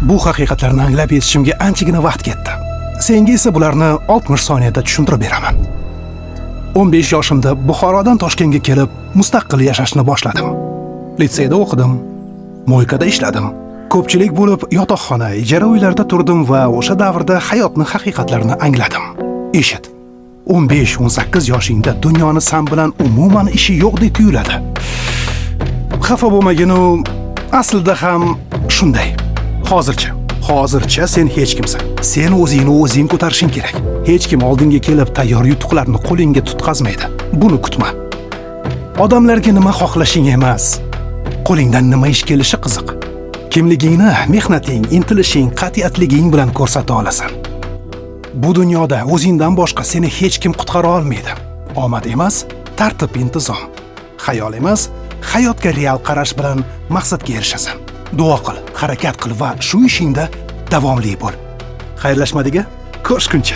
Bu haqiqatlarni anglab yetishimga anchagina vaqt ketdi. Senga esa bularni 60 soniyada tushuntirib beraman. 15 yoshimda Buxorodan Toshkentga kelib, mustaqil yashashni boshladim. Litseyda o'qidim, mo'ykada ishladim. Ko'pchilik bo'lib yotoqxona, ijara uylarda turdim va o'sha davrda hayotning haqiqatlarini angladim. Eshit. 15-18 yoshingda dunyoni san bilan umuman ishi yo'qdek tuyuladi. Xafa bo'lmagin, aslida ham shunday. Hozircha sen hech kimsan. Sen o'zingni o'zing ko'tarishing kerak. Hech kim oldinga kelib tayyor yutuqlarni qo'lingga tutqazmaydi. Buni kutma. Odamlarga nima xohlashing emas, qo'lingdan nima ish kelishi qiziq. Kimligingni mehnating, intilishing, qat'iyatliging bilan ko'rsata olasan. Bu dunyoda o'zingdan boshqa seni hech kim qutqara olmaydi. Omad emas, tartib, intizom. Xayol emas, hayotga real qarash bilan maqsadga erishasan. Duo qil, harakat qil va shu ishingda davomli bo'l. Xayrlashmadiga, ko'rishguncha.